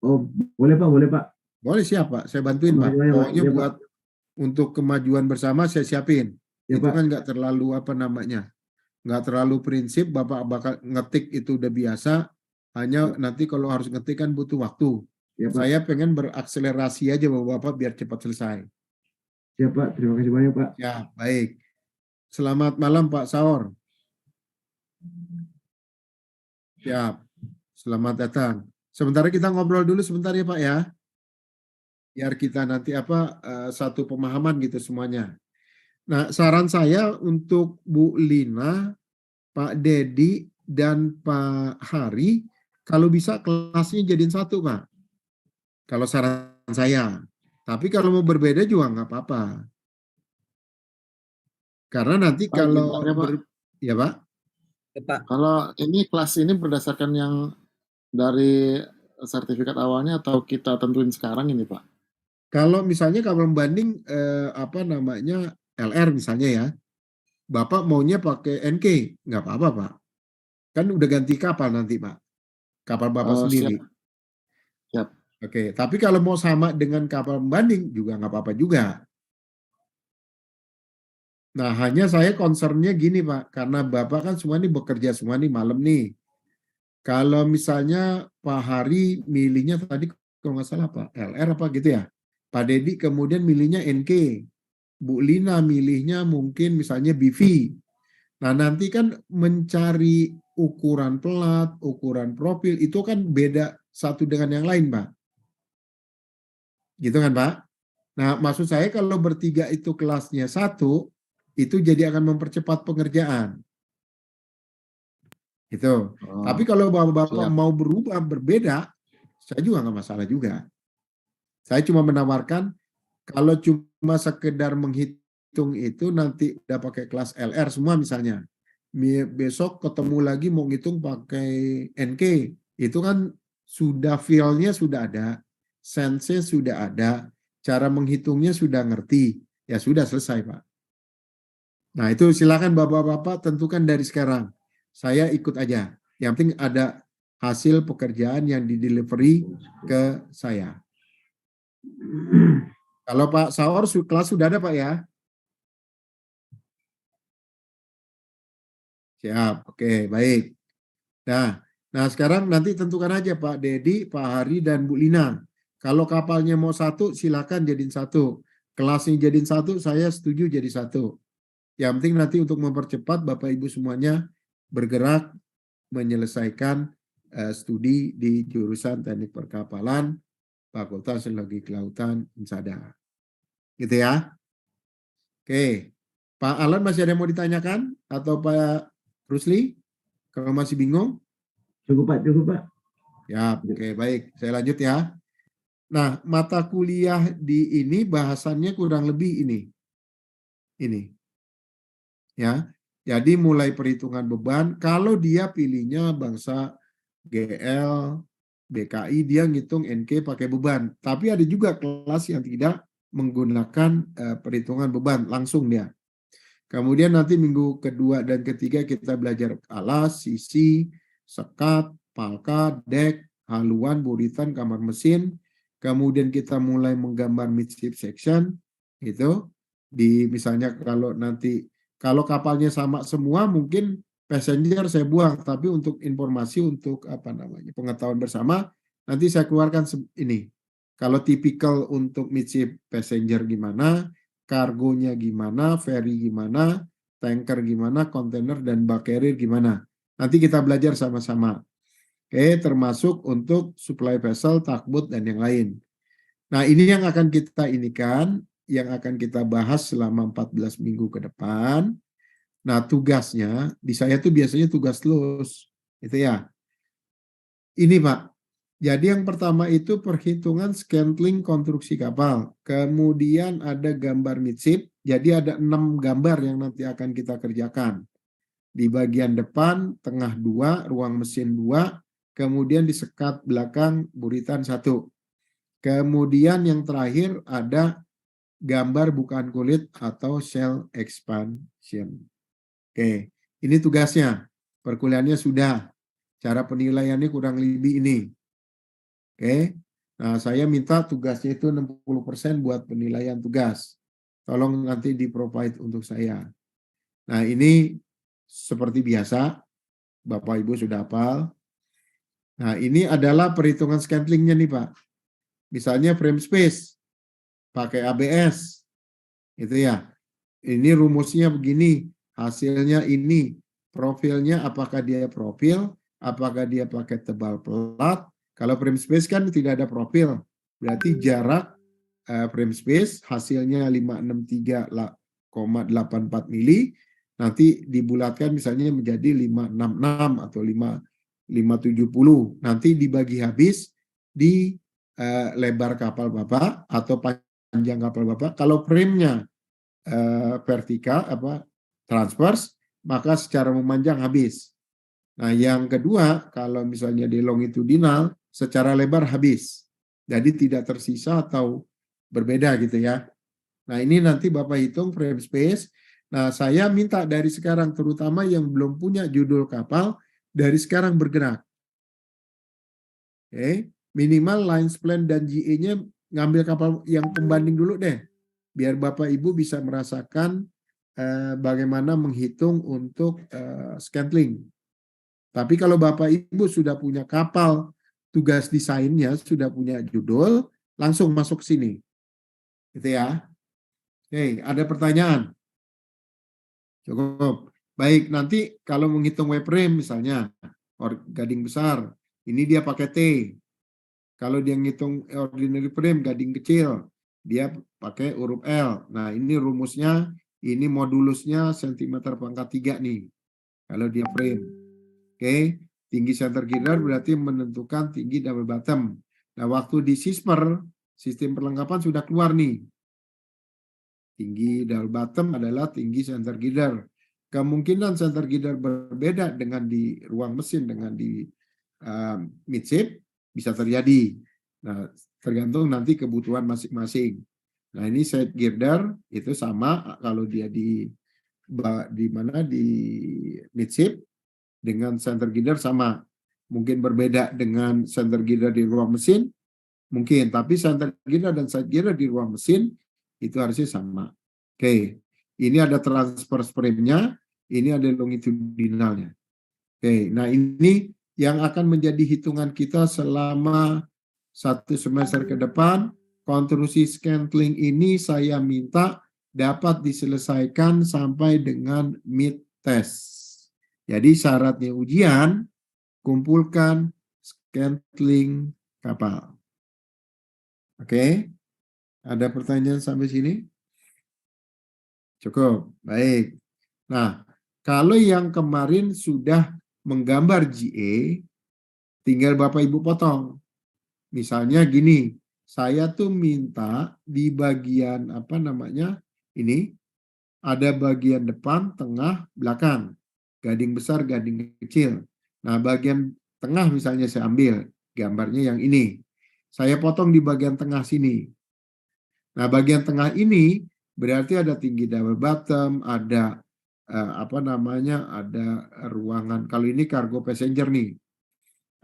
Oh, boleh Pak, boleh Pak. Boleh, siap Pak, saya bantuin Makasih Pak. banyak Pak. Pokoknya Iya Pak. buat untuk kemajuan bersama saya siapin. Iya Itu Pak. kan nggak terlalu apa namanya, nggak terlalu prinsip. Bapak bakal ngetik itu udah biasa. Hanya Iya, nanti kalau harus ngetik kan butuh waktu. iya, Pak. Saya pengen berakselerasi aja Bapak biar cepat selesai. Siap Pak. Terima kasih banyak Pak. Ya, baik. Selamat malam Pak Saur. Siap. Selamat datang. Sementara kita ngobrol dulu sebentar ya Pak ya. Biar kita nanti satu pemahaman gitu semuanya. Nah, saran saya untuk Bu Lina, Pak Dedi, dan Pak Hari, kalau bisa kelasnya jadiin satu, Pak. Kalau saran saya. Tapi kalau mau berbeda juga nggak apa-apa. Karena nanti Pak, kalau gimana Pak? ya Pak, Pak. Kalau ini kelas ini berdasarkan yang dari sertifikat awalnya atau kita tentuin sekarang ini Pak? kalau misalnya kalau membanding LR misalnya ya, Bapak maunya pakai NK, nggak apa-apa Pak. Kan udah ganti kapal nanti Pak. Kapal Bapak Oh, sendiri. siap. Siap. Oke, tapi kalau mau sama dengan kapal pembanding juga nggak apa-apa juga. Nah, hanya saya concernnya gini Pak, karena Bapak kan semua ini bekerja semua nih malam nih. Kalau misalnya Pak Hari milihnya tadi kalau nggak salah Pak, LR apa gitu ya. Pak Dedi kemudian milihnya NK. Bu Lina milihnya mungkin misalnya BV. Nah, nanti kan mencari ukuran pelat, ukuran profil, itu kan beda satu dengan yang lain Pak. Gitu kan Pak? Nah, maksud saya kalau bertiga itu kelasnya satu, itu jadi akan mempercepat pengerjaan. Gitu. Oh, Tapi kalau Bapak siap. mau berubah, berbeda, saya juga nggak masalah juga. Saya cuma menawarkan, kalau cuma sekedar menghitung itu, nanti udah pakai kelas LR semua misalnya. Besok ketemu lagi mau ngitung pakai NK, itu kan sudah feel-nya sudah ada, sense-nya sudah ada, cara menghitungnya sudah ngerti, ya sudah selesai Pak. Nah itu silakan Bapak-Bapak tentukan dari sekarang. Saya ikut aja. Yang penting ada hasil pekerjaan yang didelivery ke saya. Kalau Pak Saur kelas sudah ada Pak ya? Siap, oke baik. Nah sekarang nanti tentukan aja Pak Dedi, Pak Hari, dan Bu Lina. Kalau kapalnya mau satu, silakan jadiin satu. Kelasnya jadiin satu, saya setuju jadi satu. Yang penting nanti untuk mempercepat Bapak Ibu semuanya bergerak menyelesaikan studi di jurusan Teknik Perkapalan, Fakultas Teknologi Kelautan, Insada. Gitu ya. Oke. Pak Alan masih ada yang mau ditanyakan? Atau Pak Rusli? Kalau masih bingung? Cukup Pak, cukup Pak. Ya, oke, baik. Saya lanjut ya. Nah, mata kuliah di ini bahasannya kurang lebih ini. Ini. Ya. Jadi mulai perhitungan beban, kalau dia pilihnya bangsa GL, BKI, dia ngitung NK pakai beban. Tapi ada juga kelas yang tidak menggunakan perhitungan beban, langsung dia. Kemudian nanti minggu kedua dan ketiga kita belajar alas, sisi, sekat, palka, dek, haluan, buritan, kamar mesin. Kemudian kita mulai menggambar midship section, gitu. Di misalnya kalau kapalnya sama semua mungkin passenger saya buang, tapi untuk informasi untuk pengetahuan bersama nanti saya keluarkan ini. Kalau tipikal untuk midship passenger gimana, kargonya gimana, ferry gimana, tanker gimana, kontainer dan bulk carrier gimana. Nanti kita belajar sama-sama. Oke, termasuk untuk supply vessel, tugboat, dan yang lain. Nah, ini yang akan kita yang akan kita bahas selama 14 minggu ke depan. Nah, tugasnya, di saya tuh biasanya tugas terus. Itu ya. Ini Pak, jadi yang pertama itu perhitungan scantling konstruksi kapal. Kemudian ada gambar midship, jadi ada 6 gambar yang nanti akan kita kerjakan. Di bagian depan, tengah 2, ruang mesin 2, kemudian di sekat belakang buritan 1. Kemudian yang terakhir ada gambar bukaan kulit atau shell expansion. Oke, ini tugasnya. Perkuliahannya sudah. Cara penilaiannya kurang lebih ini. Oke. Nah, saya minta tugasnya itu 60% buat penilaian tugas. Tolong nanti di-provide untuk saya. Nah, ini seperti biasa, Bapak Ibu sudah hafal. Nah, ini adalah perhitungan scantlingnya nih, Pak. Misalnya frame space, pakai ABS, gitu ya. Ini rumusnya begini, hasilnya ini. Profilnya apakah dia profil, apakah dia pakai tebal pelat. Kalau frame space kan tidak ada profil. Berarti jarak frame space hasilnya 563,84 mili. Nanti dibulatkan misalnya menjadi 566 atau 570. Nanti dibagi habis di lebar kapal Bapak atau panjang kapal Bapak. Kalau frame-nya vertikal transverse, maka secara memanjang habis. Nah, yang kedua, kalau misalnya di longitudinal, secara lebar habis. Jadi tidak tersisa atau berbeda gitu ya. Nah, ini nanti Bapak hitung frame space. Nah, saya minta dari sekarang, terutama yang belum punya judul kapal, dari sekarang bergerak. Oke, minimal line plan dan GE-nya ngambil kapal yang pembanding dulu deh. Biar Bapak Ibu bisa merasakan bagaimana menghitung untuk scantling. Tapi kalau Bapak Ibu sudah punya kapal, tugas desainnya sudah punya judul, langsung masuk ke sini. Gitu ya. Oke, ada pertanyaan? Cukup. Baik, nanti kalau menghitung W-frame misalnya, gading besar, ini dia pakai T. Kalau dia ngitung ordinary frame, gading kecil, dia pakai huruf L. Nah, ini rumusnya, ini modulusnya sentimeter pangkat 3 nih. Kalau dia frame. Oke, tinggi center girder berarti menentukan tinggi double bottom. Nah, waktu di CISPER, sistem perlengkapan sudah keluar nih. Tinggi double bottom adalah tinggi center girder. Kemungkinan center girder berbeda dengan di ruang mesin dengan di midship bisa terjadi. Nah, tergantung nanti kebutuhan masing-masing. Nah, ini side girder itu sama kalau dia di mana di midship dengan center girder sama. Mungkin berbeda dengan center girder di ruang mesin, mungkin, tapi center girder dan side girder di ruang mesin itu harusnya sama. Oke, ini ada transverse frame-nya, ini ada longitudinalnya. Oke, nah ini yang akan menjadi hitungan kita selama 1 semester ke depan. Konstruksi scantling ini saya minta dapat diselesaikan sampai dengan mid test. Jadi syaratnya ujian, kumpulkan scantling kapal. Oke, ada pertanyaan sampai sini? Cukup, baik. Nah, kalau yang kemarin sudah menggambar GE, tinggal Bapak Ibu potong. Misalnya gini, saya tuh minta di bagian ini ada bagian depan, tengah, belakang, gading besar, gading kecil. Nah, bagian tengah misalnya saya ambil gambarnya yang ini. Saya potong di bagian tengah sini. Nah, bagian tengah ini berarti ada tinggi double bottom, ada ada ruangan. Kalau ini cargo passenger nih,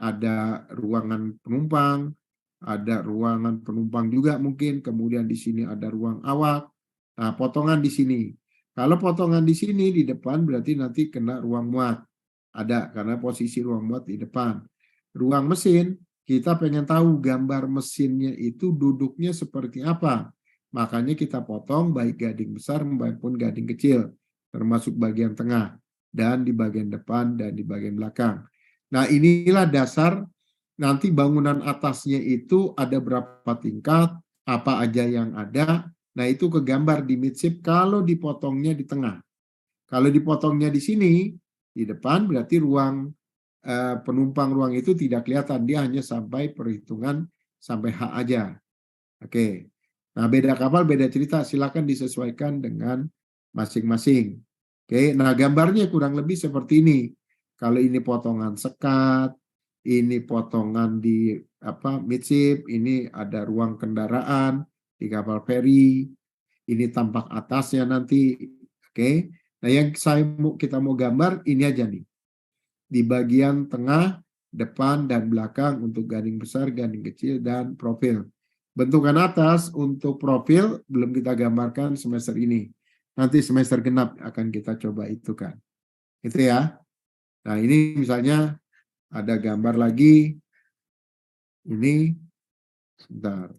ada ruangan penumpang, ada ruangan penumpang juga mungkin, kemudian di sini ada ruang awak. Nah, potongan di sini. Kalau potongan di sini di depan berarti nanti kena ruang muat. Ada, karena posisi ruang muat di depan. Ruang mesin, kita pengen tahu gambar mesinnya itu duduknya seperti apa. Makanya kita potong baik gading besar maupun gading kecil, termasuk bagian tengah, dan di bagian depan dan di bagian belakang. Nah, inilah dasar nanti bangunan atasnya itu ada berapa tingkat, apa aja yang ada. Nah, itu kegambar di midship kalau dipotongnya di tengah. Kalau dipotongnya di sini, di depan berarti ruang penumpang ruang itu tidak kelihatan. Dia hanya sampai perhitungan sampai H aja. Oke. Nah, beda kapal, beda cerita. Silakan disesuaikan dengan masing-masing. Oke. Nah, gambarnya kurang lebih seperti ini. Kalau ini potongan sekat, ini potongan di midship, ini ada ruang kendaraan di kapal feri, ini tampak atasnya nanti. Oke. Nah, yang kita mau gambar ini aja nih. Di bagian tengah depan dan belakang untuk gading besar, gading kecil, dan profil. Bentukan atas untuk profil belum kita gambarkan semester ini. Nanti semester genap akan kita coba itu kan. Itu ya. Nah ini misalnya ada gambar lagi. Ini, sebentar.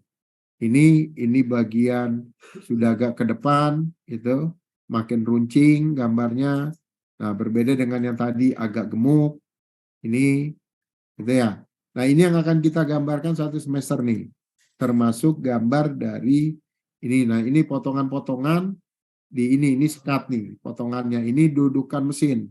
Ini bagian sudah agak ke depan, itu makin runcing gambarnya. Nah berbeda dengan yang tadi agak gemuk. Ini, gitu ya. Nah ini yang akan kita gambarkan satu semester nih. Termasuk gambar dari ini. Nah ini potongan-potongan di ini sekat nih. Potongannya ini dudukan mesin.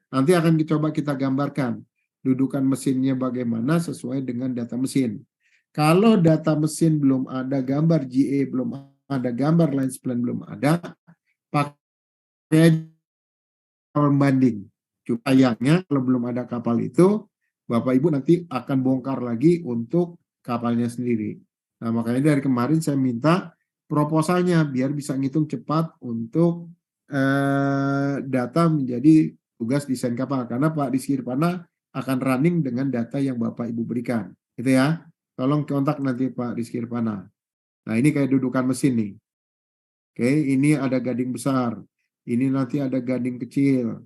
Nanti akan coba kita gambarkan dudukan mesinnya bagaimana sesuai dengan data mesin. Kalau data mesin belum ada, gambar GA belum ada, gambar line spline belum ada, pakai pembanding. Sayangnya kalau belum ada kapal itu, Bapak Ibu nanti akan bongkar lagi untuk kapalnya sendiri. Nah makanya dari kemarin saya minta proposalnya biar bisa ngitung cepat untuk data menjadi tugas desain kapal. Karena Pak Rizky Irfana akan running dengan data yang Bapak Ibu berikan. Gitu ya. Tolong kontak nanti Pak Rizky Irfana. Nah ini kayak dudukan mesin nih. Oke, ini ada gading besar. Ini nanti ada gading kecil.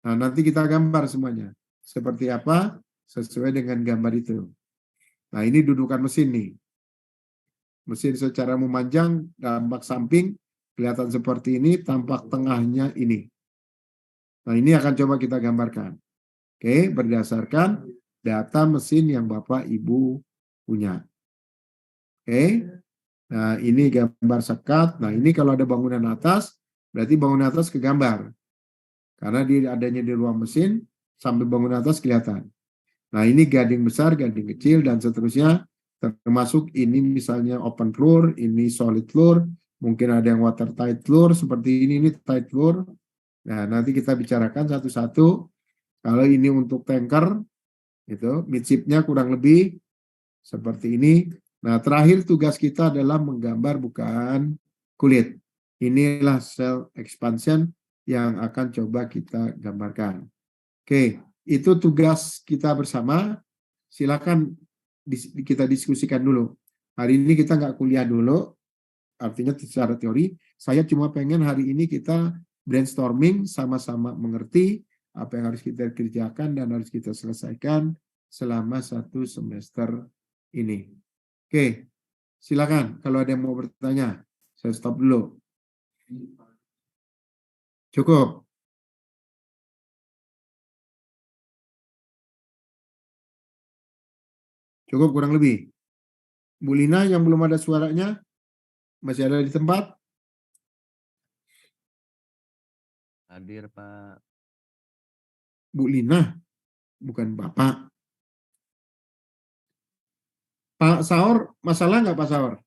Nah nanti kita gambar semuanya. Seperti apa? Sesuai dengan gambar itu. Nah ini dudukan mesin nih. Mesin secara memanjang, tampak samping, kelihatan seperti ini, tampak tengahnya ini. Nah ini akan coba kita gambarkan. Oke, berdasarkan data mesin yang Bapak Ibu punya. Oke, nah ini gambar sekat. Nah ini kalau ada bangunan atas, berarti bangunan atas kegambar. Karena adanya di ruang mesin, sampai bangunan atas kelihatan. Nah ini gading besar, gading kecil, dan seterusnya. Termasuk ini misalnya open floor, ini solid floor, mungkin ada yang watertight floor, seperti ini tight floor. Nah nanti kita bicarakan satu-satu. Kalau ini untuk tanker, itu midshipnya kurang lebih seperti ini. Nah terakhir tugas kita adalah menggambar bukaan kulit. Inilah cell expansion yang akan coba kita gambarkan. Oke, itu tugas kita bersama. Silakan kita diskusikan dulu. Hari ini kita nggak kuliah dulu, artinya secara teori. Saya cuma pengen hari ini kita brainstorming, sama-sama mengerti apa yang harus kita kerjakan dan harus kita selesaikan selama satu semester ini. Oke, silakan kalau ada yang mau bertanya. Saya stop dulu. Cukup. Cukup kurang lebih. Bu Lina yang belum ada suaranya, masih ada di tempat? Hadir, Pak. Bu Lina, bukan Bapak. Pak Saur, masalah nggak Pak Saur?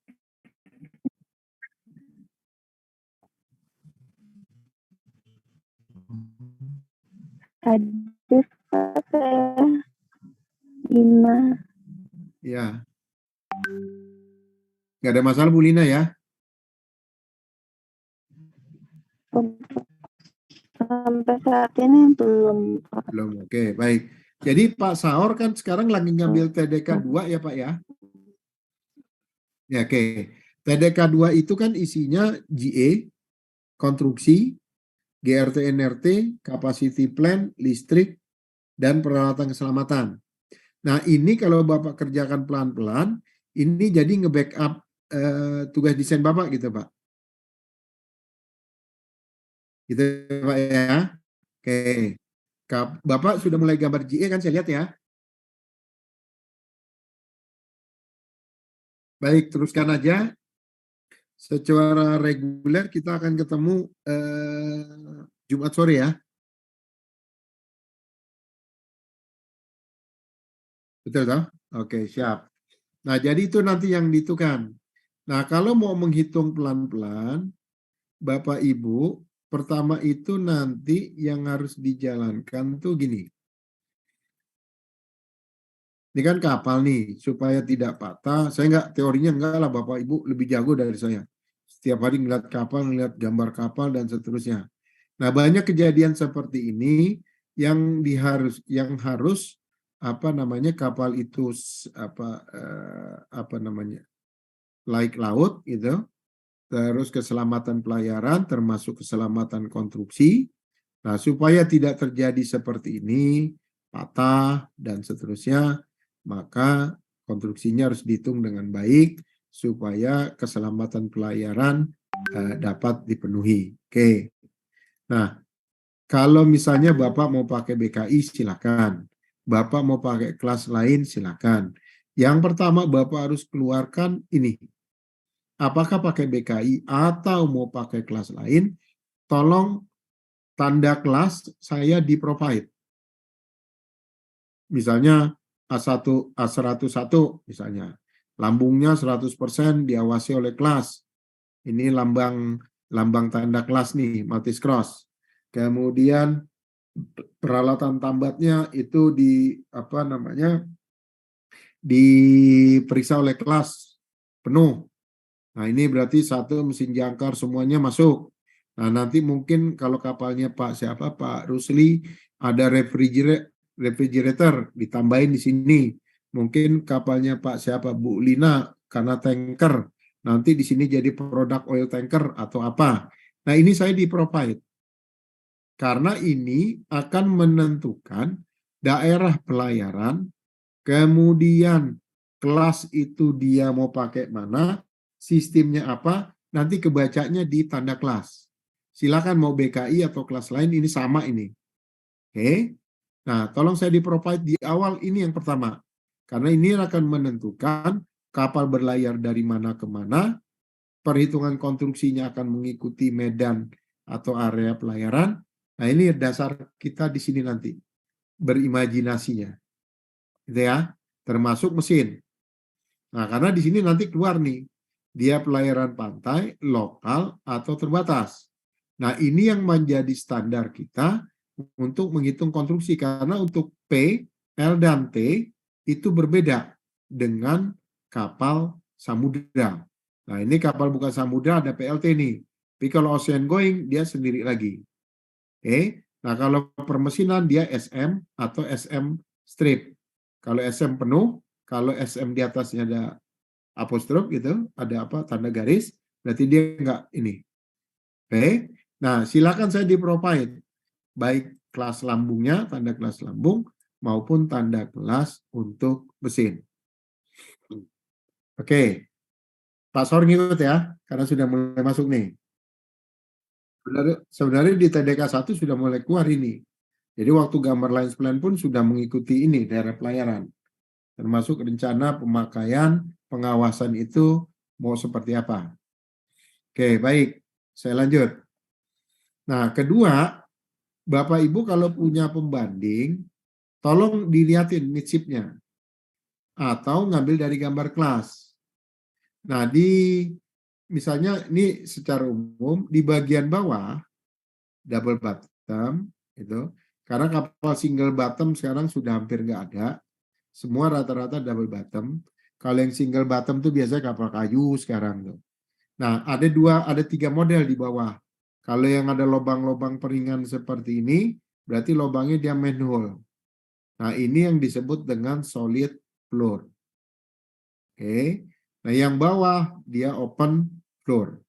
Hadir, Pak, saya Lina. Ya. Nggak ada masalah Bu Lina ya? Untuk sampai saat ini belum, Pak. Belum, oke, baik. Jadi Pak Saur kan sekarang lagi ngambil TDK 2 ya Pak ya? Ya, oke. TDK 2 itu kan isinya GA, konstruksi, GRT NRT, capacity plan, listrik, dan peralatan keselamatan. Nah ini kalau Bapak kerjakan pelan-pelan, ini jadi nge-backup tugas desain Bapak gitu Pak. Gitu Pak ya. Oke. Bapak sudah mulai gambar GA kan saya lihat ya. Baik, teruskan aja. Secara reguler kita akan ketemu Jumat sore ya. Betul toh? Oke, siap. Nah, jadi itu nanti yang dihitungkan. Nah, kalau mau menghitung pelan-pelan, Bapak Ibu, pertama itu nanti yang harus dijalankan tuh gini. Ini kan kapal nih, supaya tidak patah. Saya nggak, teorinya enggak lah, Bapak Ibu lebih jago dari saya. Setiap hari ngeliat kapal, ngeliat gambar kapal, dan seterusnya. Nah, banyak kejadian seperti ini yang harus kapal itu laik laut gitu, terus keselamatan pelayaran termasuk keselamatan konstruksi. Nah, supaya tidak terjadi seperti ini, patah dan seterusnya, maka konstruksinya harus dihitung dengan baik supaya keselamatan pelayaran dapat dipenuhi. Oke. Nah, kalau misalnya Bapak mau pakai BKI, silakan. Bapak mau pakai kelas lain, silakan. Yang pertama, Bapak harus keluarkan ini. Apakah pakai BKI atau mau pakai kelas lain, tolong tanda kelas saya di-provide. Misalnya A1, A101 misalnya. Lambungnya 100% diawasi oleh kelas. Ini lambang tanda kelas nih, Maltese Cross. Kemudian peralatan tambatnya itu diperiksa oleh kelas penuh. Nah, ini berarti satu mesin jangkar semuanya masuk. Nah, nanti mungkin kalau kapalnya Pak Rusli ada refrigerator ditambahin di sini. Mungkin kapalnya Bu Lina karena tanker, nanti di sini jadi produk oil tanker atau apa. Nah, ini saya di-provide. Karena ini akan menentukan daerah pelayaran, kemudian kelas itu dia mau pakai mana, sistemnya apa, nanti kebacanya di tanda kelas. Silakan mau BKI atau kelas lain, ini sama ini. Oke. Nah, tolong saya di-provide di awal ini yang pertama. Karena ini akan menentukan kapal berlayar dari mana ke mana, perhitungan konstruksinya akan mengikuti medan atau area pelayaran. Nah, ini dasar kita di sini nanti, berimajinasinya. Gitu ya, termasuk mesin. Nah, karena di sini nanti keluar nih, dia pelayaran pantai, lokal, atau terbatas. Nah, ini yang menjadi standar kita untuk menghitung konstruksi. Karena untuk P, L, dan T itu berbeda dengan kapal samudera. Nah, ini kapal bukan samudera ada PLT nih. Tapi kalau ocean going, dia sendiri lagi. Oke. Nah, kalau permesinan dia SM atau SM strip. Kalau SM penuh, kalau SM di atasnya ada apostrof gitu, ada tanda garis, berarti dia enggak ini. Oke. Nah, silakan saya di-provide baik kelas lambungnya, tanda kelas lambung maupun tanda kelas untuk mesin. Oke. Pak Sor ngikut ya, karena sudah mulai masuk nih. Sebenarnya di TDK 1 sudah mulai keluar ini. Jadi waktu gambar lines plan pun sudah mengikuti ini daerah pelayaran. Termasuk rencana pemakaian, pengawasan itu mau seperti apa. Oke, baik. Saya lanjut. Nah, kedua, Bapak Ibu kalau punya pembanding, tolong dilihatin midshipnya. Atau ngambil dari gambar kelas. Nah, misalnya ini secara umum di bagian bawah double bottom itu, karena kapal single bottom sekarang sudah hampir nggak ada, semua rata-rata double bottom. Kalau yang single bottom tuh biasanya kapal kayu sekarang tuh. Nah, ada 3 model di bawah. Kalau yang ada lubang-lubang peringan seperti ini, berarti lubangnya dia manhole. Nah, ini yang disebut dengan solid floor. Oke. Nah, yang bawah dia open floor.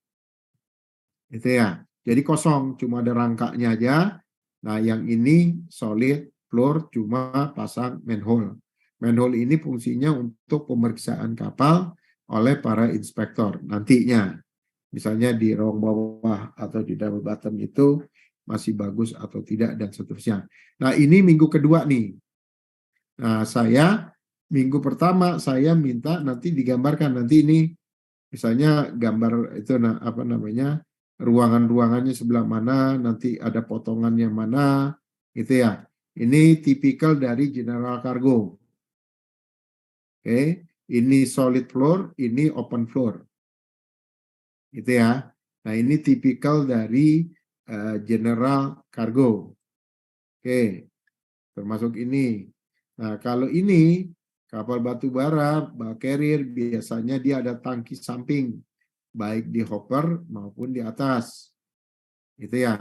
Itu ya. Jadi kosong, cuma ada rangkanya aja. Nah, yang ini solid floor, cuma pasang manhole. Manhole ini fungsinya untuk pemeriksaan kapal oleh para inspektor nantinya. Misalnya di ruang bawah atau di double bottom itu masih bagus atau tidak dan seterusnya. Nah, ini minggu kedua nih. Nah, minggu pertama saya minta nanti digambarkan, nanti ini misalnya gambar itu ruangan-ruangannya sebelah mana, nanti ada potongannya mana, gitu ya. Ini tipikal dari general cargo. Oke, ini solid floor, ini open floor. Gitu ya. Nah, ini tipikal dari general cargo. Oke, termasuk ini. Nah, kalau ini kapal batu bara, bulk carrier, biasanya dia ada tangki samping, baik di hopper maupun di atas. Gitu ya.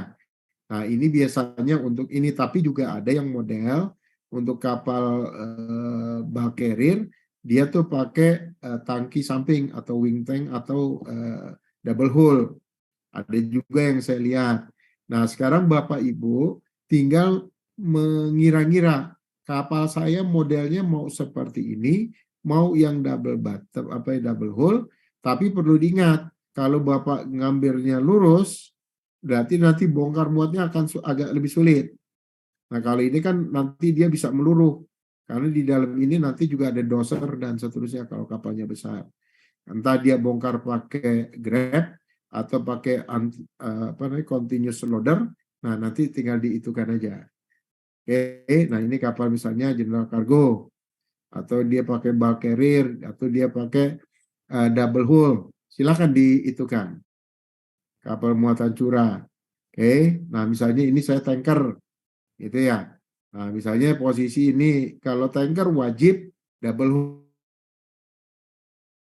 Nah, ini biasanya untuk ini, tapi juga ada yang model untuk kapal bulk carrier, dia tuh pakai tangki samping atau wing tank atau double hull. Ada juga yang saya lihat. Nah, sekarang Bapak Ibu tinggal mengira-ngira kapal saya modelnya mau seperti ini, mau yang double bottom double hull, tapi perlu diingat kalau Bapak ngambilnya lurus, berarti nanti bongkar muatnya akan agak lebih sulit. Nah, kalau ini kan nanti dia bisa meluruh. Karena di dalam ini nanti juga ada doser dan seterusnya kalau kapalnya besar. Entah dia bongkar pakai grab atau pakai continuous loader. Nah, nanti tinggal dihitungkan aja. Oke, nah ini kapal misalnya general cargo atau dia pakai bulk carrier atau dia pakai double hull. Silakan dihitungkan. Kapal muatan curah. Oke, nah misalnya ini saya tanker. Gitu ya. Nah, misalnya posisi ini kalau tanker wajib double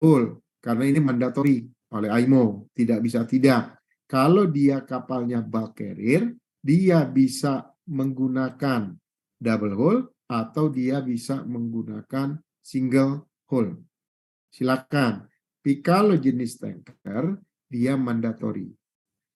hull karena ini mandatori oleh IMO, tidak bisa tidak. Kalau dia kapalnya bulk carrier, dia bisa menggunakan double hull atau dia bisa menggunakan single hull. Silakan. Tapi kalau jenis tanker, dia mandatori.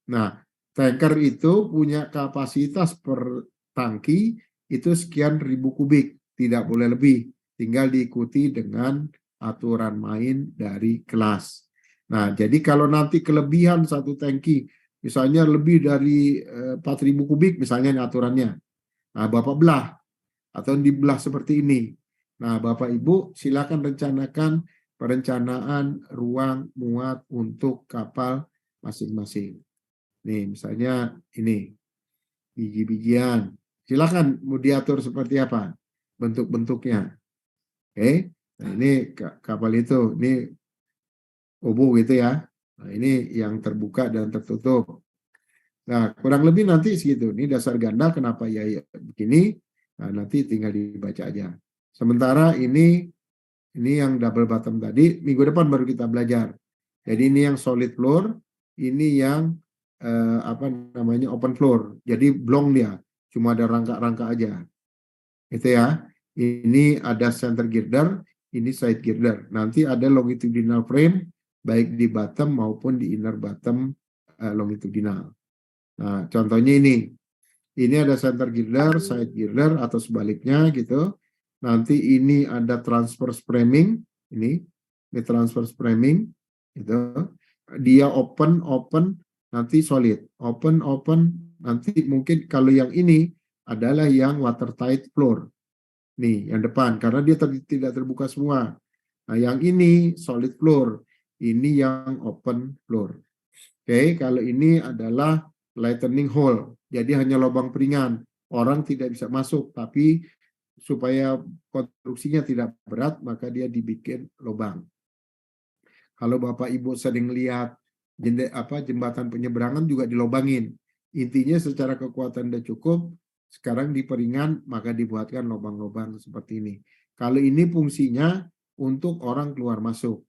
Nah, tanker itu punya kapasitas per tangki itu sekian ribu kubik, tidak boleh lebih, tinggal diikuti dengan aturan main dari kelas. Nah, jadi kalau nanti kelebihan satu tangki, misalnya lebih dari 4.000 kubik, misalnya ini aturannya, nah Bapak belah, atau dibelah seperti ini. Nah, Bapak Ibu silakan rencanakan perencanaan ruang muat untuk kapal masing-masing. Nih, misalnya ini, biji-bijian. Silakan mau diatur seperti apa bentuk-bentuknya. Oke, nah ini kapal itu, ini obo gitu ya. Nah ini yang terbuka dan tertutup. Nah kurang lebih nanti segitu. Ini dasar ganda kenapa ya begini. Nah nanti tinggal dibaca aja. Sementara ini yang double bottom tadi minggu depan baru kita belajar. Jadi ini yang solid floor, ini yang open floor. Jadi blong dia. Cuma ada rangka-rangka aja. Itu ya. Ini ada center girder, ini side girder. Nanti ada longitudinal frame, baik di bottom maupun di inner bottom longitudinal. Nah, contohnya ini. Ini ada center girder, side girder, atau sebaliknya gitu. Nanti ini ada transverse framing. Ini transverse framing. Gitu. Dia open, nanti solid. Open, nanti mungkin kalau yang ini adalah yang watertight floor. Nih, yang depan. Karena dia tidak terbuka semua. Nah, yang ini solid floor. Ini yang open floor. Oke, kalau ini adalah lightning hole. Jadi hanya lubang peringan. Orang tidak bisa masuk. Tapi supaya konstruksinya tidak berat, maka dia dibikin lubang. Kalau Bapak Ibu sering lihat jembatan penyeberangan juga dilobangin. Intinya secara kekuatan udah cukup, sekarang di peringan maka dibuatkan lubang-lubang seperti ini. Kalau ini fungsinya untuk orang keluar masuk.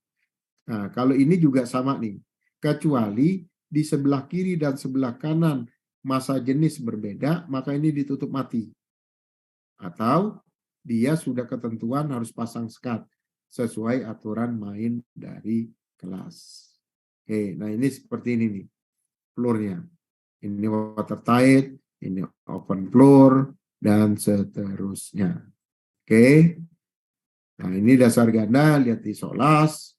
Nah, kalau ini juga sama nih. Kecuali di sebelah kiri dan sebelah kanan masa jenis berbeda, maka ini ditutup mati. Atau dia sudah ketentuan harus pasang sekat sesuai aturan main dari kelas. Oke, nah ini seperti ini nih floornya. Ini watertight, ini open floor, dan seterusnya. Oke, nah ini dasar ganda, lihat di SOLAS,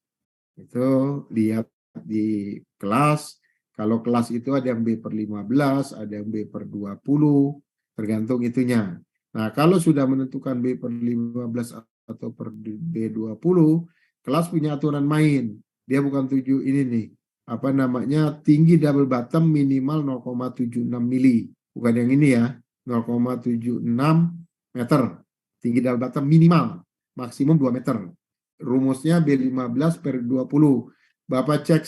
itu lihat di kelas. Kalau kelas itu ada yang B/15, ada yang B/20, tergantung itunya. Nah, kalau sudah menentukan B/15 atau per B/20, kelas punya aturan main. Dia bukan 7 ini nih. Tinggi double bottom minimal 0,76 mili. Bukan yang ini ya, 0,76 meter. Tinggi double bottom minimal, maksimum 2 meter. Rumusnya B15/20. Bapak cek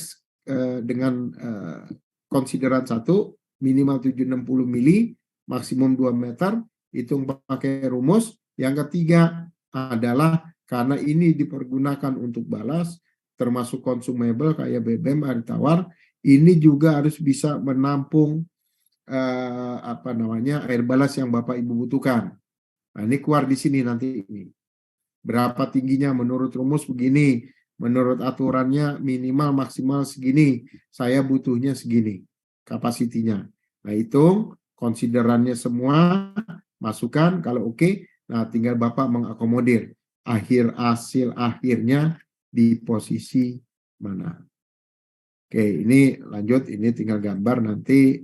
dengan konsideran 1, minimal 760 mili, maksimum 2 meter, hitung pakai rumus. Yang ketiga adalah karena ini dipergunakan untuk balas, termasuk consumable kayak BBM, air tawar, ini juga harus bisa menampung air balas yang Bapak Ibu butuhkan. Nah, ini keluar di sini nanti ini. Berapa tingginya menurut rumus begini, menurut aturannya minimal maksimal segini, saya butuhnya segini kapasitinya. Nah, hitung konsiderannya semua, masukkan kalau oke, nah tinggal Bapak mengakomodir hasil akhirnya di posisi mana. Oke, ini lanjut, ini tinggal gambar nanti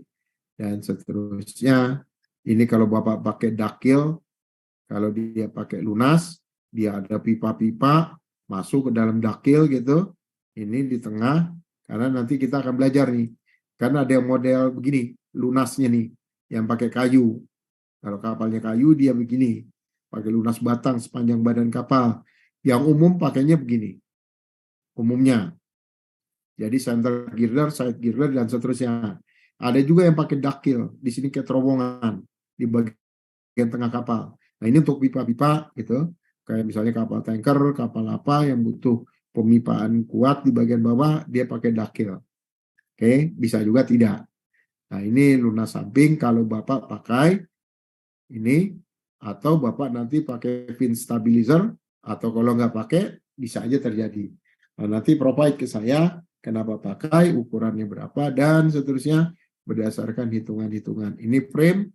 dan seterusnya. Ini kalau Bapak pakai dakil, kalau dia pakai lunas, dia ada pipa-pipa masuk ke dalam dakil gitu. Ini di tengah, karena nanti kita akan belajar nih. Karena ada yang model begini, lunasnya nih, yang pakai kayu. Kalau kapalnya kayu, dia begini. Pakai lunas batang sepanjang badan kapal. Yang umum pakainya begini. Umumnya. Jadi center girder, side girder, dan seterusnya. Ada juga yang pakai dakil. Di sini kayak terowongan. Di bagian tengah kapal. Nah, ini untuk pipa-pipa gitu. Kayak misalnya kapal tanker, kapal apa yang butuh pemipaan kuat di bagian bawah, dia pakai dakil. Oke, bisa juga tidak. Nah, ini lunas samping kalau Bapak pakai ini, atau Bapak nanti pakai pin stabilizer, atau kalau nggak pakai, bisa aja terjadi. Nah, nanti provide ke saya, kenapa pakai, ukurannya berapa, dan seterusnya berdasarkan hitungan-hitungan. Ini frame,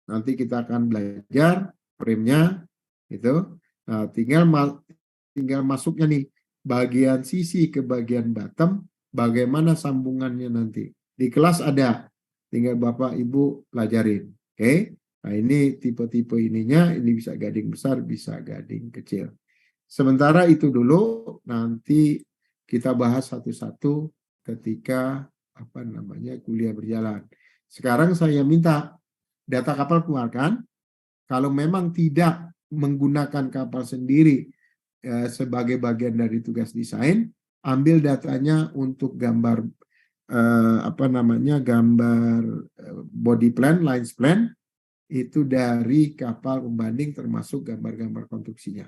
nanti kita akan belajar frame-nya, gitu. Nah, tinggal masuknya nih, bagian sisi ke bagian bottom, bagaimana sambungannya nanti. Di kelas ada, tinggal Bapak Ibu pelajarin. Oke? Nah, ini tipe-tipe ininya, ini bisa gading besar, bisa gading kecil. Sementara itu dulu, nanti kita bahas satu-satu ketika kuliah berjalan. Sekarang saya minta data kapal keluarkan. Kalau memang tidak menggunakan kapal sendiri sebagai bagian dari tugas desain, ambil datanya untuk gambar gambar body plan, lines plan, itu dari kapal pembanding termasuk gambar-gambar konstruksinya.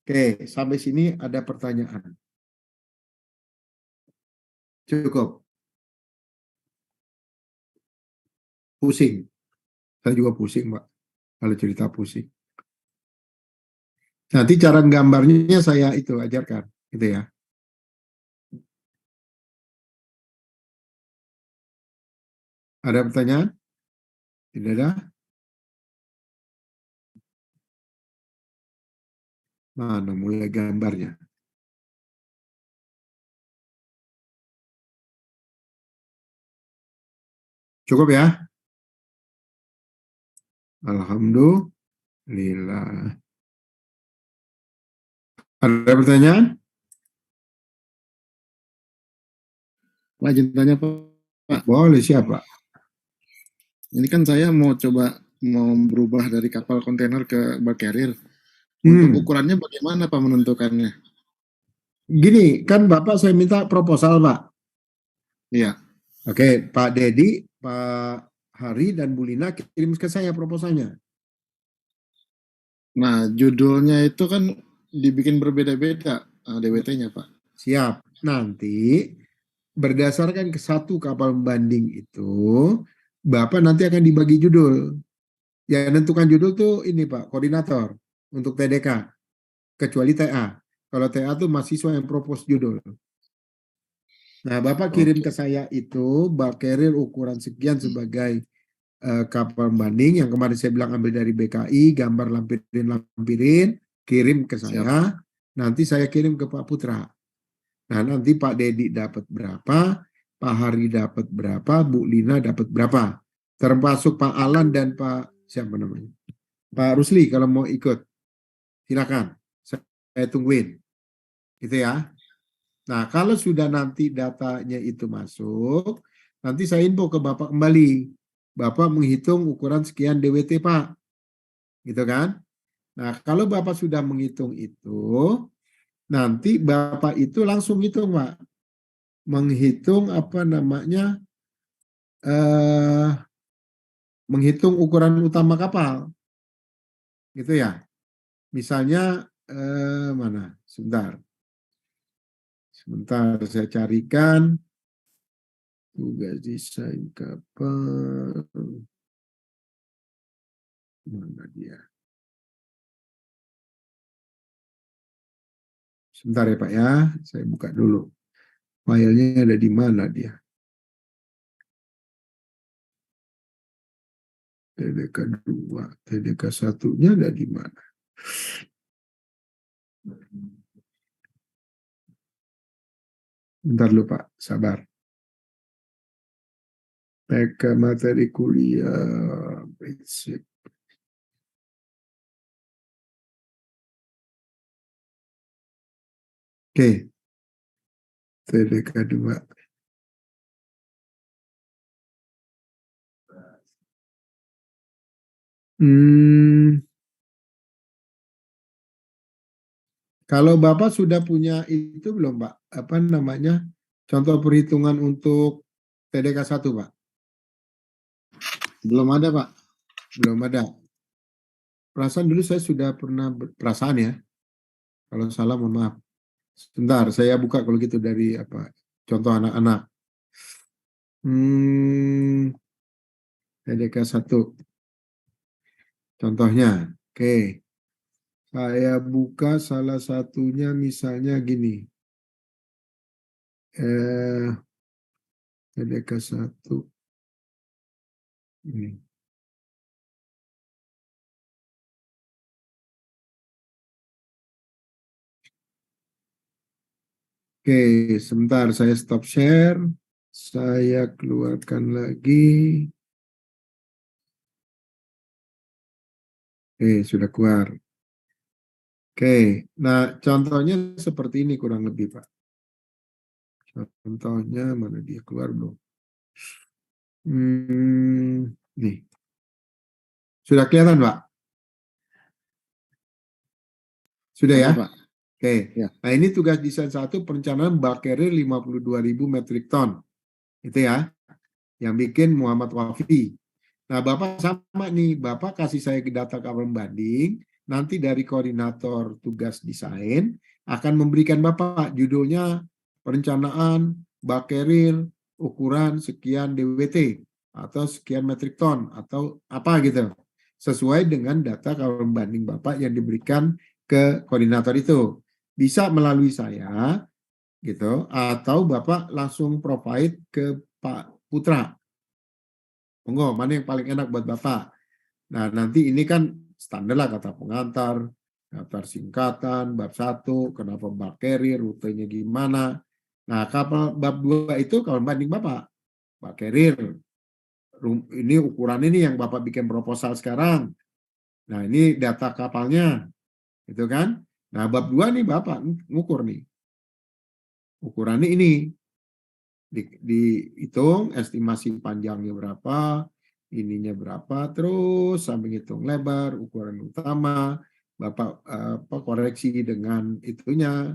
Oke, sampai sini ada pertanyaan. Cukup. Pusing. Saya juga pusing, Pak. Kalau cerita pusing. Nanti cara gambarnya saya itu ajarkan, gitu ya. Ada pertanyaan? Tidak ada? Mana mulai gambarnya? Cukup ya? Alhamdulillah. Ada pertanyaan? Pak, izin tanya Pak. Boleh, siapa? Ini kan saya mau berubah dari kapal kontainer ke bulk carrier. Untuk ukurannya bagaimana Pak menentukannya? Gini, kan Bapak saya minta proposal, Pak. Iya. Oke, Pak Dedi, Pak Hari, dan Bu Lina kirim ke saya proposalnya. Nah, judulnya itu kan dibikin berbeda-beda DWT-nya, Pak. Siap. Nanti berdasarkan ke satu kapal pembanding itu, Bapak nanti akan dibagi judul. Yang menentukan judul tuh ini Pak, koordinator untuk TDK. Kecuali TA. Kalau TA tuh mahasiswa yang propose judul. Nah, Bapak kirim ke saya itu bulk carrier ukuran sekian sebagai kapal pembanding yang kemarin saya bilang ambil dari BKI, gambar lampirin, kirim ke saya. Nanti saya kirim ke Pak Putra. Nah, nanti Pak Dedi dapat berapa, Pak Hari dapat berapa, Bu Lina dapat berapa. Termasuk Pak Alan dan Pak siapa namanya? Pak Rusli kalau mau ikut. Silakan. Saya tungguin. Gitu ya. Nah, kalau sudah nanti datanya itu masuk, nanti saya info ke Bapak kembali. Bapak menghitung ukuran sekian DWT, Pak. Gitu kan? Nah, kalau Bapak sudah menghitung itu, nanti Bapak itu langsung hitung, Pak. Menghitung menghitung ukuran utama kapal. Gitu ya. Misalnya, mana? Sebentar saya carikan. Tugas desain kapal. Mana dia? Sebentar ya Pak ya, saya buka dulu. Filenya ada di mana dia? TDK 2, TDK 1-nya ada di mana? Bentar dulu Pak, sabar. TK materi kuliah, basic. Oke, TDK 2. Kalau Bapak sudah punya itu belum Pak? Apa namanya? Contoh perhitungan untuk TDK 1 Pak? Belum ada, Pak. Belum ada. Perasaan dulu saya sudah pernah perasaan ya. Kalau salah mohon maaf. Sebentar, saya buka kalau gitu dari apa? Contoh anak-anak. TDK 1. Contohnya, oke. Saya buka salah satunya misalnya gini. TDK 1. Ini. Oke, sebentar saya stop share. Saya keluarkan lagi. Oke, sudah keluar. Oke, nah contohnya seperti ini kurang lebih Pak. Contohnya mana dia keluar belum? Nih. Sudah kelihatan Pak? Sudah Ada, ya? Pak. Oke. Ya. Nah ini tugas desain 1 perencanaan bulk carrier 52.000 metrik ton. Itu ya. Yang bikin Muhammad Wafi. Nah Bapak sama nih, Bapak kasih saya data kapal banding, nanti dari koordinator tugas desain akan memberikan Bapak judulnya perencanaan bulk carrier ukuran sekian DWT atau sekian metrik ton atau apa gitu. Sesuai dengan data kapal banding Bapak yang diberikan ke koordinator itu. Bisa melalui saya gitu atau Bapak langsung provide ke Pak Putra. Monggo, mana yang paling enak buat Bapak? Nah, nanti ini kan standar lah kata pengantar, daftar singkatan, bab 1, kenapa bab carrier, rutenya gimana. Nah, kapal bab 2 itu kalau banding Bapak. Bab carrier, ini ukuran ini yang Bapak bikin proposal sekarang. Nah, ini data kapalnya. Gitu kan? Nah, bab 2 nih Bapak ngukur nih. Ukurannya ini. Dihitung estimasi panjangnya berapa, ininya berapa, terus sampai hitung lebar, ukuran utama, Bapak koreksi dengan itunya,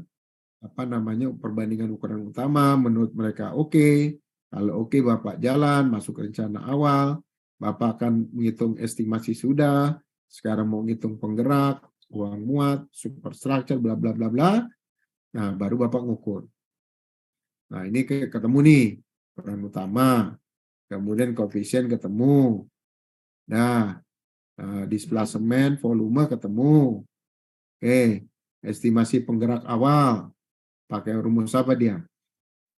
apa namanya, perbandingan ukuran utama, menurut mereka oke. Kalau oke Bapak jalan, masuk rencana awal, Bapak akan menghitung estimasi sudah, sekarang mau ngitung penggerak, uang muat, superstructure, bla bla bla bla. Nah, baru Bapak ngukur. Nah, ini ketemu nih, peran utama. Kemudian koefisien ketemu. Nah, displacement, volume ketemu. Oke, estimasi penggerak awal. Pakai rumus apa dia?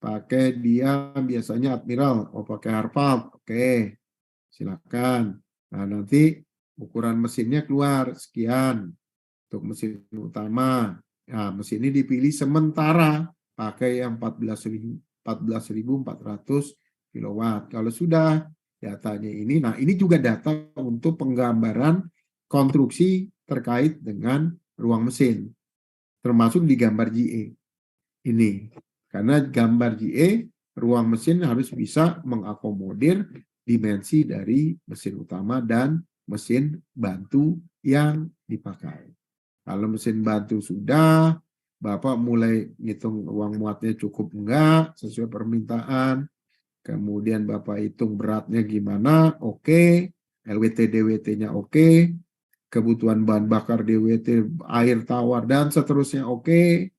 Pakai dia biasanya admiral. Oh, pakai Harvard. Oke, silakan. Nah, nanti ukuran mesinnya keluar sekian. Untuk mesin utama. Nah, mesin ini dipilih sementara. Pakai yang 14.400 kilowatt. Kalau sudah datanya ini, nah ini juga data untuk penggambaran konstruksi terkait dengan ruang mesin. Termasuk di gambar GE. Ini. Karena gambar GE, ruang mesin harus bisa mengakomodir dimensi dari mesin utama dan mesin bantu yang dipakai. Kalau mesin bantu sudah, Bapak mulai ngitung ruang muatnya cukup enggak sesuai permintaan. Kemudian Bapak hitung beratnya gimana, oke. LWT DWT-nya oke. Kebutuhan bahan bakar DWT, air tawar dan seterusnya oke.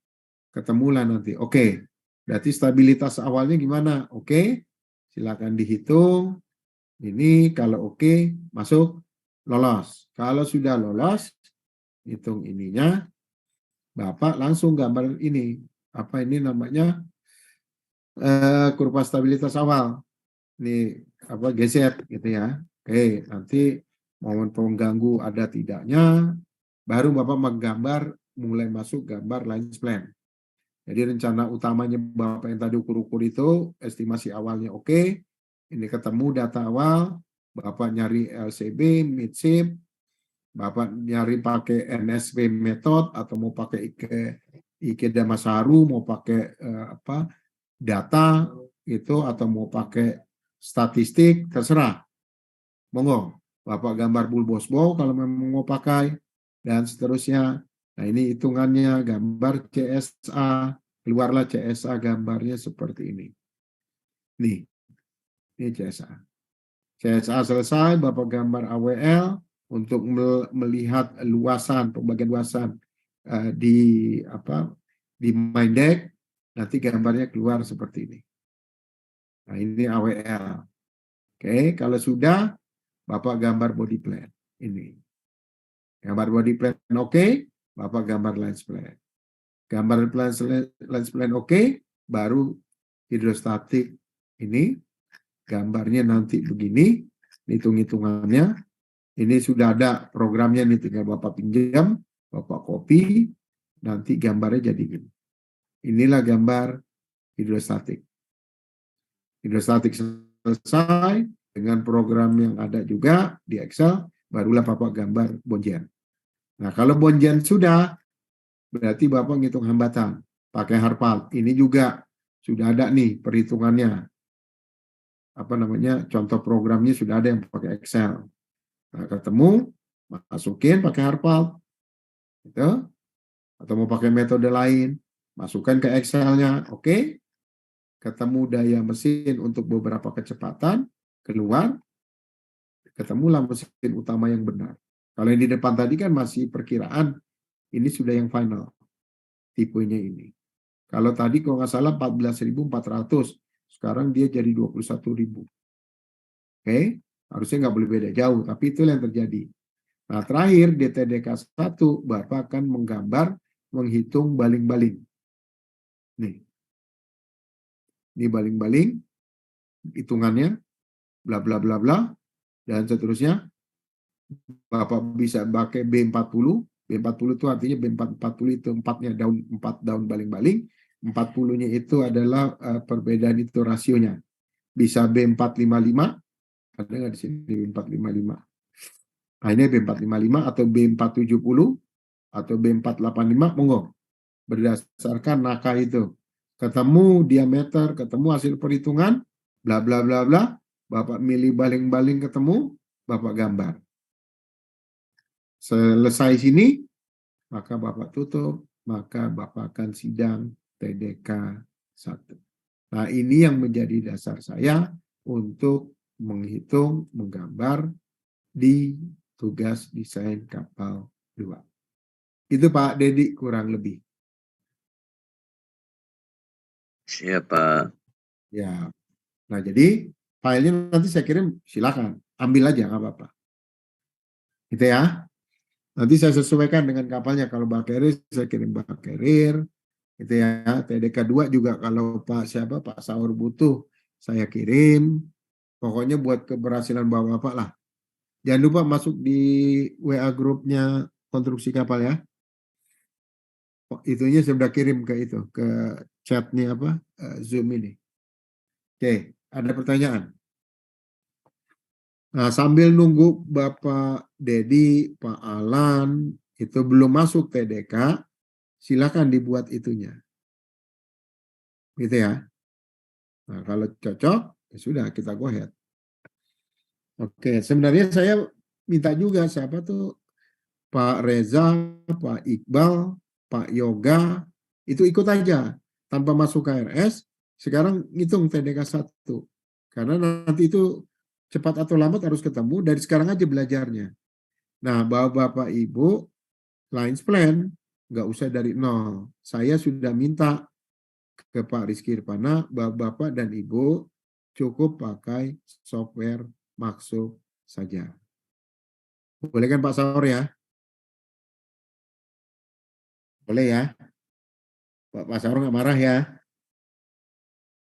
Ketemulah nanti. Oke. Berarti stabilitas awalnya gimana? Oke. Silakan dihitung. Ini kalau oke, masuk lolos. Kalau sudah lolos, hitung ininya. Bapak langsung gambar ini. Apa ini namanya? Kurva stabilitas awal. Ini apa geser gitu ya. Oke, nanti momen pengganggu ada tidaknya, baru Bapak menggambar, mulai masuk gambar line plan. Jadi rencana utamanya Bapak yang tadi ukur-ukur itu, estimasi awalnya oke, ini ketemu data awal, Bapak nyari LCB, midshift, Bapak nyari pakai NSP method atau mau pakai Ikeda Masaru, mau pakai apa data itu atau mau pakai statistik, terserah. Monggo, Bapak gambar bulbosbo kalau memang mau pakai, dan seterusnya. Nah ini hitungannya, gambar CSA, keluarlah CSA gambarnya seperti ini. Nih, ini CSA. CSA selesai, Bapak gambar AWL untuk melihat luasan, pembagian luasan di Minddeck, nanti gambarnya keluar seperti ini. Nah ini AWL. Oke, kalau sudah, Bapak gambar body plan. Ini. Gambar body plan oke, Bapak gambar lens plan. Gambar lens plan oke, baru hidrostatik ini. Gambarnya nanti begini, hitung-hitungannya. Ini sudah ada programnya nih, tinggal Bapak pinjam, Bapak copy, nanti gambarnya jadi gini. Inilah gambar hidrostatik. Hidrostatik selesai, dengan program yang ada juga di Excel, barulah Bapak gambar bonjen. Nah, kalau bonjen sudah, berarti Bapak ngitung hambatan. Pakai Harpal. Ini juga sudah ada nih perhitungannya. Apa namanya, contoh programnya sudah ada yang pakai Excel. Nah, ketemu, masukin pakai Harpal. Gitu. Atau mau pakai metode lain, masukkan ke Excel-nya. Oke. Ketemu daya mesin untuk beberapa kecepatan, keluar, ketemulah mesin utama yang benar. Kalau yang di depan tadi kan masih perkiraan, ini sudah yang final, tipenya ini. Kalau tadi kalau nggak salah 14.400, sekarang dia jadi 21.000. Oke, harusnya nggak boleh beda jauh, tapi itu yang terjadi. Nah terakhir di TDK 1, Bapak akan menggambar, menghitung baling-baling. Nih, ini baling-baling, hitungannya, bla bla bla bla, dan seterusnya. Bapak bisa pakai B40. B40 itu artinya B440 itu 4 daun baling-baling. 40-nya itu adalah perbedaan itu rasionya. Bisa B455, ada nggak di sini B455? Nah ini B455 atau B470 atau B485, monggo. Berdasarkan naka itu. Ketemu diameter, ketemu hasil perhitungan, bla bla bla bla. Bapak milih baling-baling ketemu, Bapak gambar. Selesai sini, maka Bapak tutup, maka Bapak akan sidang TDK 1. Nah, ini yang menjadi dasar saya untuk menghitung, menggambar di tugas desain kapal 2. Itu Pak Dedi kurang lebih. Siap, Pak. Ya. Nah, jadi filenya nanti saya kirim, silakan. Ambil aja, nggak apa-apa. Gitu ya. Nanti saya sesuaikan dengan kapalnya. Kalau Bak Carrier, saya kirim Bak Carrier. Itu ya. TDK 2 juga kalau Pak Saur butuh, saya kirim. Pokoknya buat keberhasilan Bapak lah. Jangan lupa masuk di WA grupnya konstruksi kapal ya. Itunya saya sudah kirim ke itu, ke chatnya Zoom ini. Oke, ada pertanyaan? Nah, sambil nunggu Bapak Dedi, Pak Alan, itu belum masuk TDK, silakan dibuat itunya. Gitu ya. Nah, kalau cocok, ya sudah kita go ahead. Oke, sebenarnya saya minta juga siapa tuh Pak Reza, Pak Iqbal, Pak Yoga, itu ikut aja. Tanpa masuk KRS, sekarang ngitung TDK 1. Karena nanti itu cepat atau lambat harus ketemu, dari sekarang aja belajarnya. Nah, Bapak Ibu, lines plan, nggak usah dari nol. Saya sudah minta ke Pak Rizky Irpana, Bapak dan Ibu cukup pakai software Maxo saja. Boleh kan Pak Saur ya? Boleh ya? Pak Saur nggak marah ya?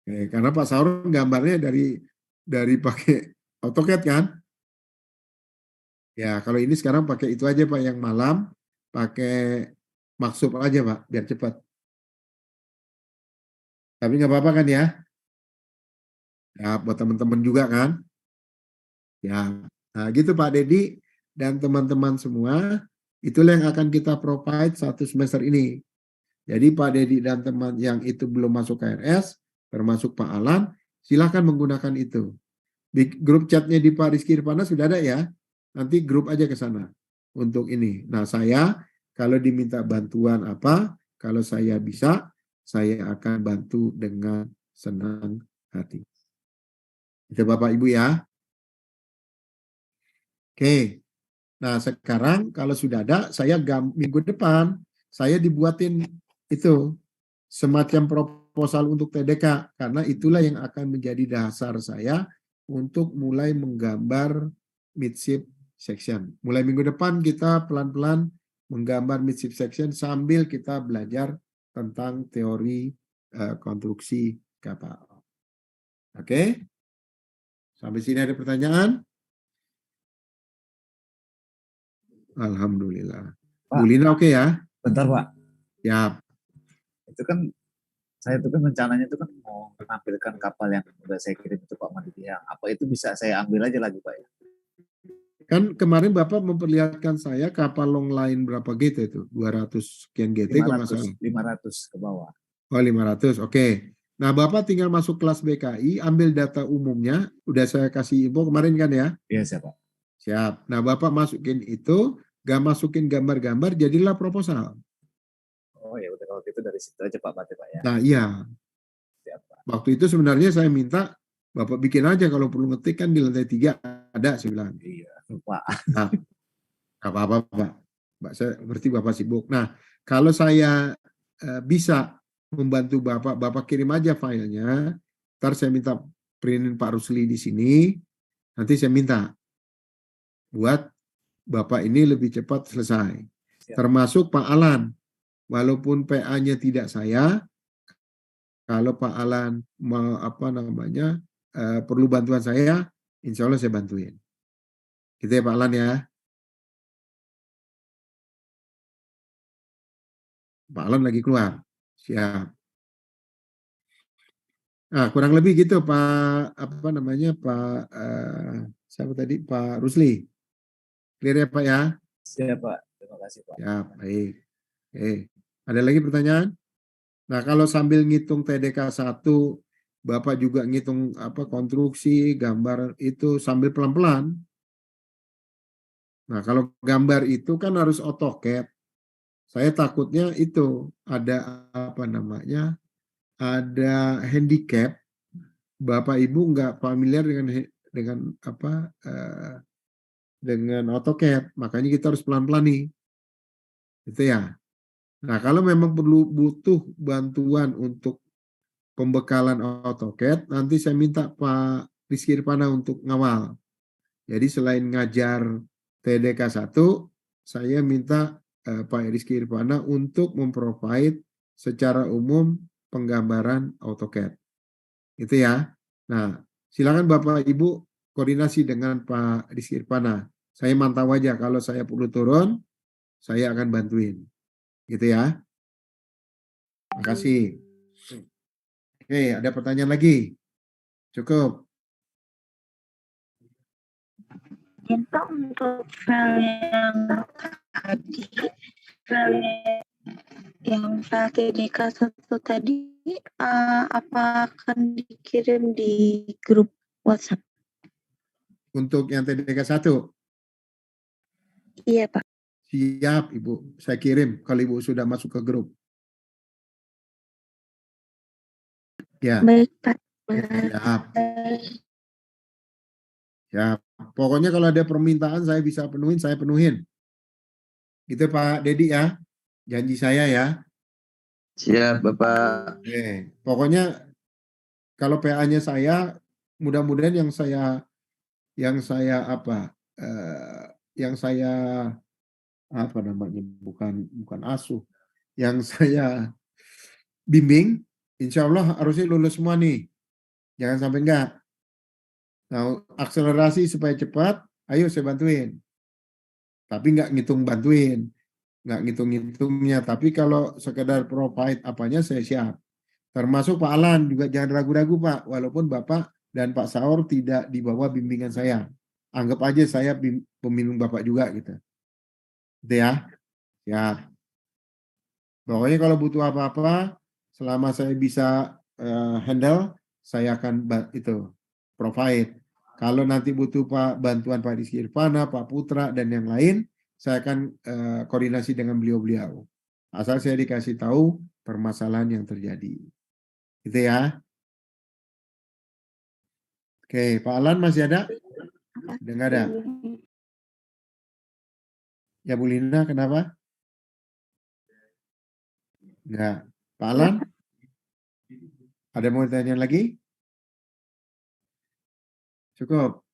Oke, karena Pak Saur gambarnya dari pakai AutoCAD kan? Ya, kalau ini sekarang pakai itu aja Pak, yang malam pakai maksub aja Pak, biar cepat. Tapi nggak apa-apa kan ya? Ya, buat teman-teman juga kan? Ya, nah gitu Pak Dedi dan teman-teman semua, itulah yang akan kita provide satu semester ini. Jadi Pak Dedi dan teman yang itu belum masuk KRS, termasuk Pak Alan, silahkan menggunakan itu. Di grup chatnya di Pak Rizky Irfana sudah ada ya. Nanti grup aja ke sana untuk ini. Nah saya kalau diminta bantuan apa, kalau saya bisa, saya akan bantu dengan senang hati. Itu Bapak Ibu ya. Oke. Nah sekarang kalau sudah ada, saya minggu depan, saya dibuatin itu semacam proposal untuk TDK. Karena itulah yang akan menjadi dasar saya untuk mulai menggambar midship section. Mulai minggu depan kita pelan-pelan menggambar midship section sambil kita belajar tentang teori konstruksi kapal. Oke? Sampai sini ada pertanyaan? Alhamdulillah. Pak. Bu Lina oke ya? Bentar Pak, Ya. itu kan saya itu kan rencananya itu kan mau menampilkan kapal yang udah saya kirim itu Pak Maditya. Apa itu bisa saya ambil aja lagi Pak ya? Kan kemarin Bapak memperlihatkan saya kapal long line berapa GT itu? 200 sekian GT kalau nggak salah. 500 ke bawah. Oh 500, oke. Nah Bapak tinggal masuk kelas BKI, ambil data umumnya, udah saya kasih info kemarin kan ya? Iya siapa? Siap. Nah Bapak masukin itu, gak masukin gambar-gambar, jadilah proposal. Oh ya udah kalau gitu dari situ aja Pak berarti Pak ya. Nah iya, Siap Pak. waktu itu sebenarnya saya minta Bapak bikin aja kalau perlu ngetik kan di lantai 3 ada, saya bilang. Iya Pak. Nah, gak apa-apa Pak. Saya ngerti Bapak sibuk. Nah kalau saya bisa membantu Bapak kirim aja filenya. Ntar saya minta printin Pak Rusli di sini. Nanti saya minta buat Bapak ini lebih cepat selesai. Siap. Termasuk Pak Alan. Walaupun PA-nya tidak saya, kalau Pak Alan mau perlu bantuan saya, insya Allah saya bantuin. Gitu ya Pak Alan ya. Pak Alan lagi keluar. Siap. Nah, kurang lebih gitu Pak siapa tadi? Pak Rusli. Clear ya Pak ya? Siap Pak. Terima kasih Pak. Ya, baik. Oke. Ada lagi pertanyaan? Nah, kalau sambil ngitung TDK 1, Bapak juga ngitung konstruksi, gambar itu sambil pelan-pelan. Nah, kalau gambar itu kan harus AutoCAD. Saya takutnya itu ada ada handicap. Bapak Ibu nggak familiar dengan AutoCAD, makanya kita harus pelan-pelan nih. Itu ya. Nah, kalau memang butuh bantuan untuk pembekalan AutoCAD, nanti saya minta Pak Rizky Irfana untuk ngawal. Jadi selain ngajar TDK 1, saya minta Pak Rizky Irfana untuk memprovide secara umum penggambaran AutoCAD. Itu ya. Nah, silakan Bapak Ibu koordinasi dengan Pak Rizky Irfana. Saya mantau aja, kalau saya perlu turun, saya akan bantuin. Gitu ya. Terima kasih. Oke, ada pertanyaan lagi? Cukup. Itu untuk file yang tadi, file yang file TDK 1 tadi, apa akan dikirim di grup WhatsApp? Untuk yang TDK 1? Iya Pak. Siap Ibu, saya kirim kalau Ibu sudah masuk ke grup. Ya. Baik Pak. Siap. Siap. Pokoknya kalau ada permintaan saya bisa penuhin, saya penuhin. Gitu Pak Dedi ya. Janji saya ya. Siap Bapak. Oke. Pokoknya kalau PA-nya saya, mudah-mudahan yang saya bukan asuh, yang saya bimbing, insya Allah harusnya lulus semua nih. Jangan sampai enggak. Nah, akselerasi supaya cepat, ayo saya bantuin. Tapi nggak ngitung bantuin, nggak ngitung-ngitungnya. Tapi kalau sekedar provide apanya saya siap. Termasuk Pak Alan juga jangan ragu-ragu Pak, walaupun Bapak dan Pak Saur tidak di bawah bimbingan saya. Anggap aja saya pembimbing Bapak juga gitu. Gitu ya. Ya. Pokoknya kalau butuh apa-apa, selama saya bisa handle, saya akan itu provide. Kalau nanti butuh bantuan Pak Rizky Irfana, Pak Putra, dan yang lain, saya akan koordinasi dengan beliau-beliau. Asal saya dikasih tahu permasalahan yang terjadi. Gitu ya. Oke, Pak Alan masih ada? Sudah nggak ada? Ya Bu Lina, kenapa? Enggak. Pak Alan? Ada mau tanya lagi? Cukup.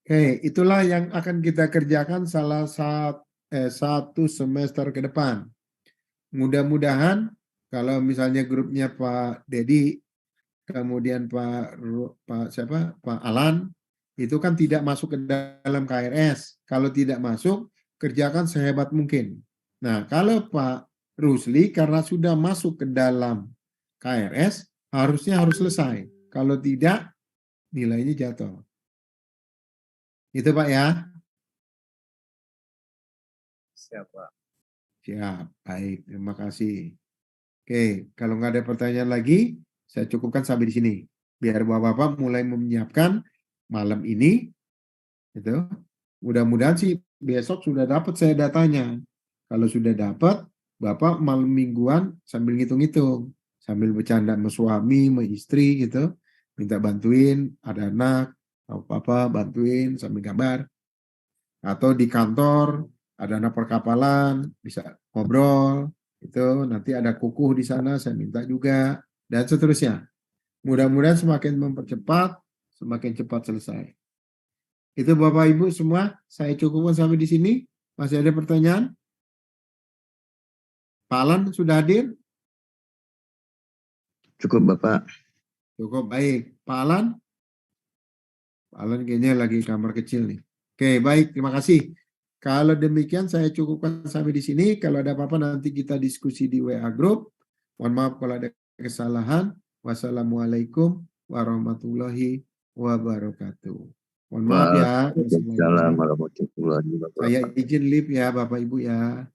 Oke, itulah yang akan kita kerjakan satu semester ke depan. Mudah-mudahan kalau misalnya grupnya Pak Dedi, kemudian Pak Alan, itu kan tidak masuk ke dalam KRS. Kalau tidak masuk, kerjakan sehebat mungkin. Nah, kalau Pak Rusli karena sudah masuk ke dalam KRS, harusnya harus selesai. Kalau tidak, nilainya jatuh. Itu Pak ya. Siap, Pak. Siap, baik. Terima kasih. Oke, kalau nggak ada pertanyaan lagi, saya cukupkan sampai di sini. Biar Bapak-Bapak mulai menyiapkan malam ini. Gitu. Mudah-mudahan sih besok sudah dapat saya datanya. Kalau sudah dapat, Bapak malam mingguan sambil ngitung-ngitung. Sambil bercanda sama suami, sama istri gitu. Minta bantuin, ada anak, apa-apa, bantuin sambil gambar. Atau di kantor, ada anak perkapalan, bisa ngobrol, itu nanti ada kukuh di sana, saya minta juga, dan seterusnya. Mudah-mudahan semakin mempercepat, semakin cepat selesai. Itu Bapak Ibu semua, saya cukupkan sampai di sini. Masih ada pertanyaan? Pak Alan sudah hadir? Cukup Bapak. Cukup, baik. Pak Alan? Pak Alan kayaknya lagi kamar kecil nih. Oke, baik, terima kasih. Kalau demikian saya cukupkan sampai di sini. Kalau ada apa-apa nanti kita diskusi di WA Group. Mohon maaf kalau ada kesalahan. Wassalamualaikum warahmatullahi wabarakatuh. Mohon maaf ya. Waalaikumsalam warahmatullahi wabarakatuh. Saya izin live ya Bapak Ibu ya.